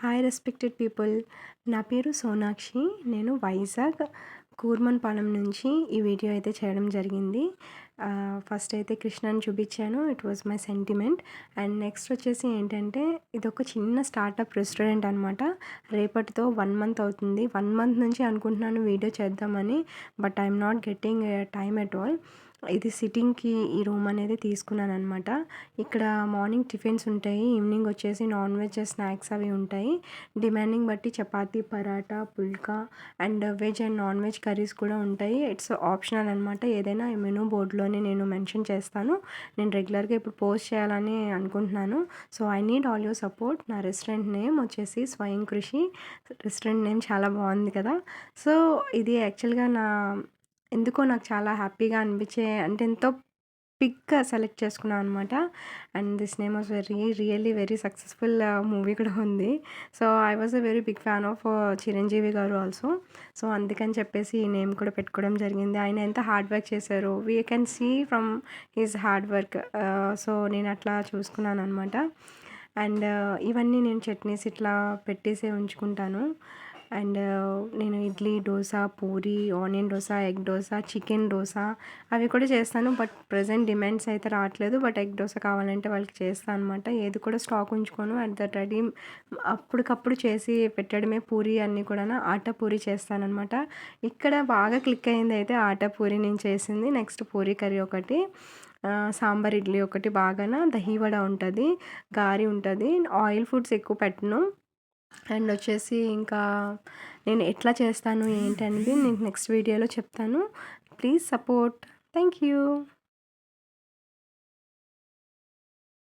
Hi respected people. నా పేరు సోనాక్షి. నేను వైజాగ్ కూర్మన్పాలెం నుంచి ఈ వీడియో అయితే చేయడం జరిగింది. ఫస్ట్ అయితే కృష్ణని చూపించాను. It was my sentiment. And next వచ్చేసి ఏంటంటే ఇదొక చిన్న స్టార్టప్ రెస్టారెంట్ అనమాట. రేపటితో 1 మంత్ అవుతుంది. 1 మంత్ నుంచి అనుకుంటున్నాను వీడియో చేద్దామని. But I'm not getting time at all. ఇది సిట్టింగ్‌కి ఈ రూమ్ అనేది తీసుకున్నాననమాట. ఇక్కడ మార్నింగ్ టిఫిన్స్ ఉంటాయి. ఈవినింగ్ వచ్చేసి నాన్ వెజ్ స్నాక్స్ అవి ఉంటాయి. డిమాండింగ్ బట్టి chapati, paratha, phulka and veg and non veg curries కూడా ఉంటాయి. ఇట్స్ ఆప్షనల్ అనమాట. ఏదైనా మెనూ బోర్డ్‌లోనే నేను మెన్షన్ చేస్తాను. నేను రెగ్యులర్‌గా ఇప్పుడు పోస్ట్ చేయాలని అనుకుంటున్నాను. So, I need all your support. నా రెస్టారెంట్ నేమ్ వచ్చేసి స్వయం కృషి. రెస్టారెంట్ నేమ్ చాలా బాగుంది కదా! సో, ఇది యాక్చువల్‌గా ఎందుకో నాకు చాలా హ్యాపీగా అనిపించే అంటే ఎంతో పిక్‌గా సెలెక్ట్ చేసుకున్నాను అనమాట. And this name was really very successful. Movie కూడా ఉంది. So, I was a very big fan of Chiranjeevi garu also. So, అందుకని చెప్పేసి ఈ నేమ్ కూడా పెట్టుకోవడం జరిగింది. ఆయన ఎంత హార్డ్ వర్క్ చేశారో we can see from his hard work. So, నేను అట్లా చూసుకున్నాను అనమాట. అండ్ ఇవన్నీ నేను చట్నీస్ ఇట్లా పెట్టేసే ఉంచుకుంటాను. అండ్ నేను idli, dosa, puri, onion dosa, egg dosa, chicken dosa అవి కూడా చేస్తాను. బట్ ప్రెజెంట్ డిమాండ్స్ అయితే రావట్లేదు. బట్ ఎగ్ దోస కావాలంటే వాళ్ళకి చేస్తాను అనమాట. ఏది కూడా స్టాక్ ఉంచుకోను. అట్ ద రెడీ అప్పటికప్పుడు చేసి పెట్టడమే. పూరి అన్నీ కూడా ఆటా పూరి చేస్తాననమాట. ఇక్కడ బాగా క్లిక్ అయింది అయితే ఆటా పూరి నేను చేసింది. నెక్స్ట్ పూరి కర్రీ ఒకటి, సాంబార్ ఇడ్లీ ఒకటి, బాగాన దహీ వడ ఉంటుంది, గారి ఉంటుంది. ఆయిల్ ఫుడ్స్ ఎక్కువ పెట్టను. అండ్ వచ్చేసి ఇంకా నేను ఎట్లా చేస్తాను ఏంటనేది నేను నెక్స్ట్ వీడియోలో చెప్తాను. Please support. Thank you.